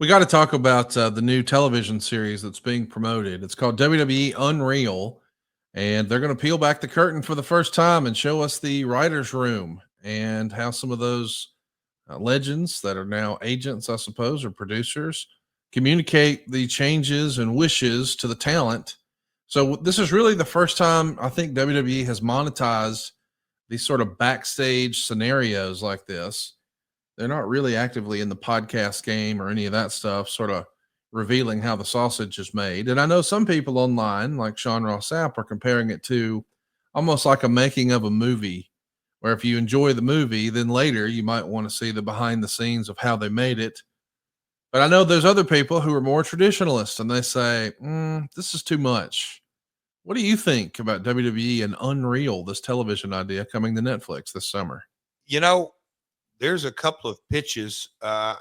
We got to talk about the new television series that's being promoted. It's called WWE Unreal, and they're going to peel back the curtain for the first time and show us the writers' room and how some of those legends that are now agents, I suppose, or producers communicate the changes and wishes to the talent. So, this is really the first time I think WWE has monetized these sort of backstage scenarios like this. They're not really actively in the podcast game or any of that stuff, sort of revealing how the sausage is made. And I know some people online, like Sean Ross Sapp, are comparing it to almost like a making of a movie, where if you enjoy the movie, then later you might want to see the behind the scenes of how they made it. But I know there's other people who are more traditionalists and they say, this is too much. What do you think about WWE and Unreal, this television idea coming to Netflix this summer? You know, there's a couple of pitches. I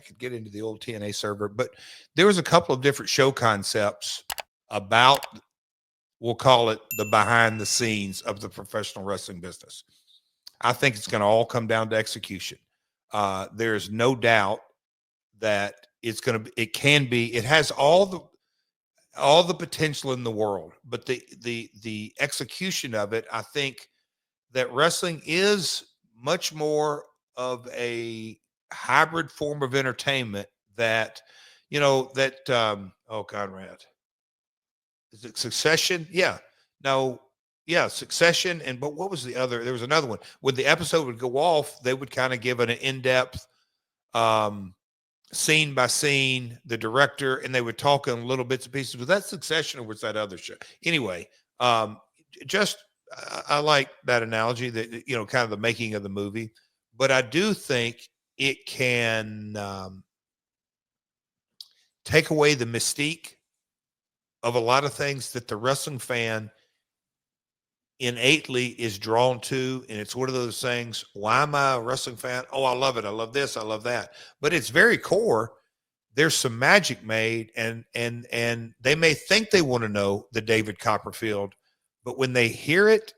could get into the old TNA server, but there was a couple of different show concepts about, we'll call it the behind the scenes of the professional wrestling business. I think it's going to all come down to execution. There's no doubt that it has all the potential in the world, but the execution of it, I think that wrestling is much more of a hybrid form of entertainment that, Conrad, is it Succession? Yeah. No, yeah, Succession. But what was the other? There was another one. When the episode would go off, they would kind of give it an in-depth, scene by scene, the director, and they would talk in little bits and pieces. Was that Succession or was that other show? Anyway, just I like that analogy that, kind of the making of the movie. But I do think it can take away the mystique of a lot of things that the wrestling fan innately is drawn to. And it's one of those things, why am I a wrestling fan? Oh, I love it. I love this. I love that. But it's very core. There's some magic made, and they may think they want to know the David Copperfield, but when they hear it,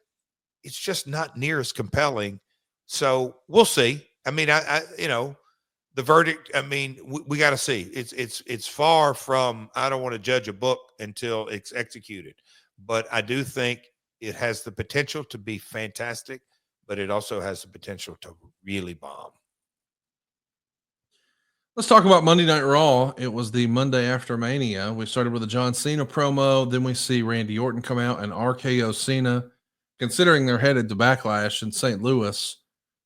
it's just not near as compelling. So we'll see. I mean, the verdict, I mean, we got to see. It's far from, I don't want to judge a book until it's executed, but I do think it has the potential to be fantastic, but it also has the potential to really bomb. Let's talk about Monday Night Raw. It was the Monday after Mania. We started with a John Cena promo. Then we see Randy Orton come out and RKO Cena. Considering they're headed to Backlash in St. Louis,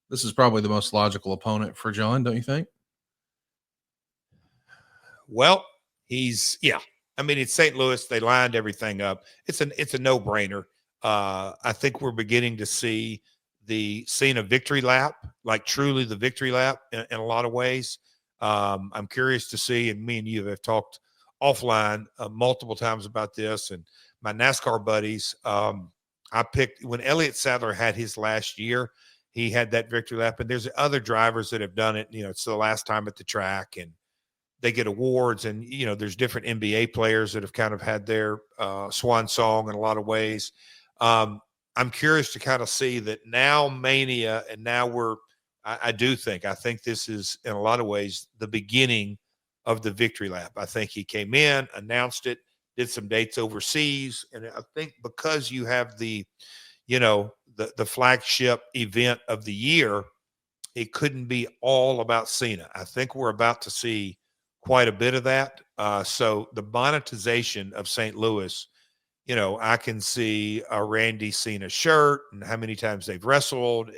this is probably the most logical opponent for John, don't you think? Well, I mean, it's St. Louis. They lined everything up. It's a no-brainer. I think we're beginning to see the Cena victory lap, like truly the victory lap in a lot of ways. I'm curious to see, and me and you have talked offline multiple times about this, and my NASCAR buddies. I picked when Elliott Sadler had his last year, he had that victory lap, and there's other drivers that have done it. It's the last time at the track, and they get awards, and there's different NBA players that have kind of had their swan song in a lot of ways. I'm curious to kind of see that now Mania, and now I think this is in a lot of ways the beginning of the victory lap. I think he came in, announced it, did some dates overseas, and I think because you have the flagship event of the year, it couldn't be all about Cena. I think we're about to see quite a bit of that. So the monetization of St. Louis, I can see a Randy Cena shirt and how many times they've wrestled.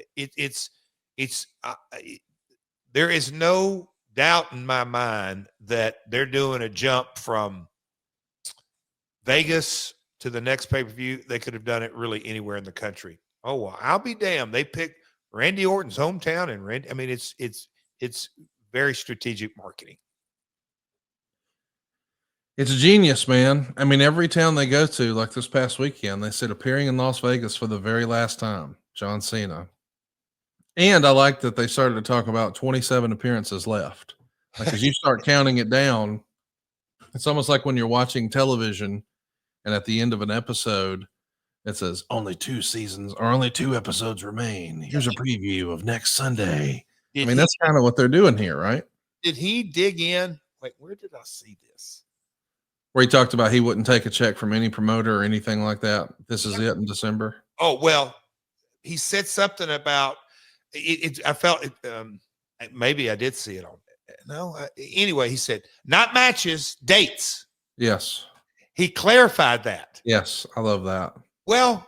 There is no doubt in my mind that they're doing a jump from Vegas to the next pay-per-view. They could have done it really anywhere in the country. Oh, well, I'll be damned. They picked Randy Orton's hometown, and it's very strategic marketing. It's a genius, man. I mean, every town they go to, like this past weekend, they said appearing in Las Vegas for the very last time, John Cena. And I like that they started to talk about 27 appearances left. Like, as you start counting it down, it's almost like when you're watching television and at the end of an episode, it says only 2 seasons or only 2 episodes remain. Here's a preview of next Sunday. I mean, that's kind of what they're doing here, right? did he dig in? Wait, where did I see this? Where he talked about he wouldn't take a check from any promoter or anything like that. This is it in December. Oh, well, he said something about it. I felt it. Maybe I did see it on. No. Anyway, he said not matches, dates. Yes. He clarified that. Yes. I love that. Well,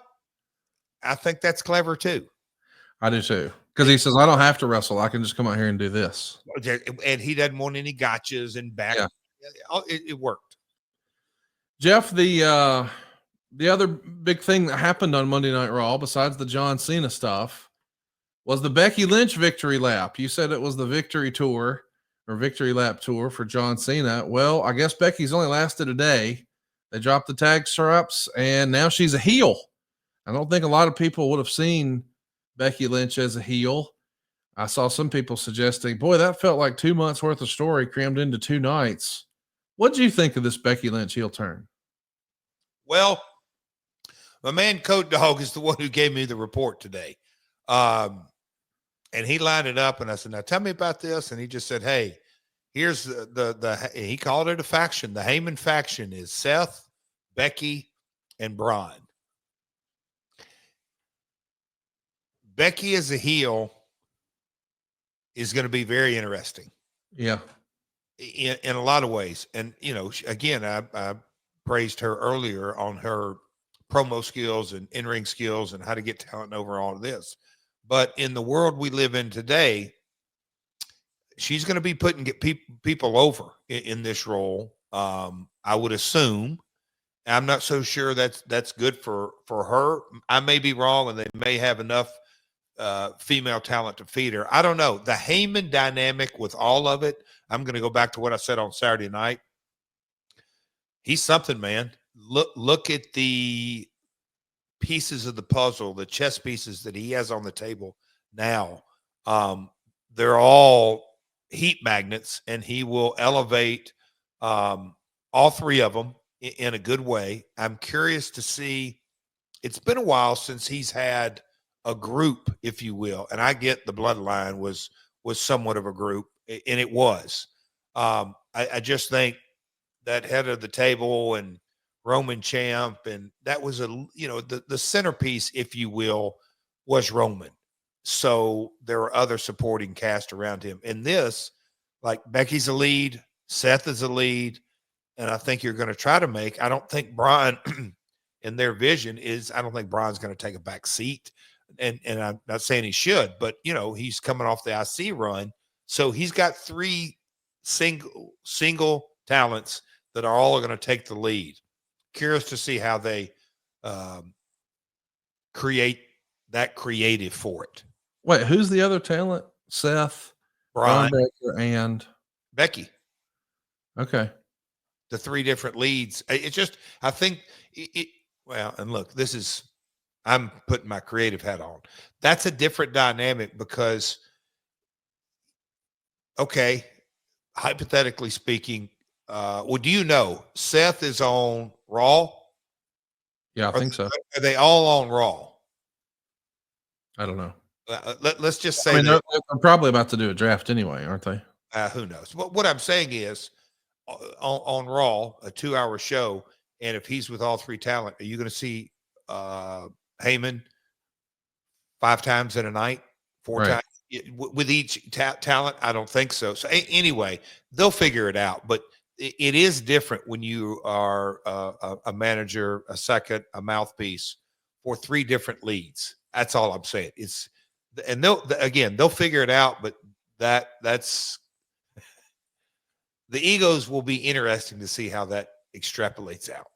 I think that's clever too. I do too. Because he says, I don't have to wrestle. I can just come out here and do this. And he doesn't want any gotchas and back. Yeah. It worked. Jeff, the other big thing that happened on Monday Night Raw, besides the John Cena stuff, was the Becky Lynch victory lap. You said it was the victory tour or victory lap tour for John Cena. Well, I guess Becky's only lasted a day. They dropped the tag straps, and now she's a heel. I don't think a lot of people would have seen Becky Lynch as a heel. I saw some people suggesting, boy, that felt like 2 months worth of story crammed into 2 nights. What do you think of this Becky Lynch heel turn? Well, my man Code Dog is the one who gave me the report today. And he lined it up, and I said, now tell me about this. And he just said, hey, here's the he called it a faction. The Heyman faction is Seth, Becky, and Braun. Becky as a heel is going to be very interesting. Yeah. In a lot of ways. And, you know, again, I praised her earlier on her promo skills and in-ring skills and how to get talent over all of this. But in the world we live in today, she's going to be get people over in this role. I would assume. I'm not so sure that's good for her. I may be wrong, and they may have enough female talent to feed her. I don't know. The Heyman dynamic with all of it, I'm going to go back to what I said on Saturday night. He's something, man. Look at the pieces of the puzzle, the chess pieces that he has on the table now. They're all heat magnets, and he will elevate all three of them in a good way. I'm curious to see. It's been a while since he's had a group, if you will, and I get the Bloodline was somewhat of a group, and it was. I just think that head of the table and Roman champ, and that was the centerpiece, if you will, was Roman. So there were other supporting cast around him. In this, like Becky's a lead, Seth is a lead, and I think you're going to try to make. I don't think Braun, in their vision, I don't think Braun's going to take a back seat. And I'm not saying he should, but he's coming off the IC run, so he's got 3 single talents that are all going to take the lead. Curious to see how they create that creative for it. Wait, who's the other talent? Seth, Braun, and Becky. Okay. The 3 different leads. It's just, I think well, and look, I'm putting my creative hat on. That's a different dynamic because, okay, hypothetically speaking, well, do you know Seth is on Raw? Yeah, I think so. Are they all on Raw? I don't know. Let's just say they're probably about to do a draft anyway, aren't they? Who knows? What I'm saying is, on Raw, a 2-hour show, and if he's with all 3 talent, are you going to see Heyman 5 times in a night, 4 times with each talent? I don't think so. So anyway, they'll figure it out. But it is different when you are a manager, a second, a mouthpiece for 3 different leads. That's all I'm saying. And they'll figure it out. But that's the egos will be interesting to see how that extrapolates out.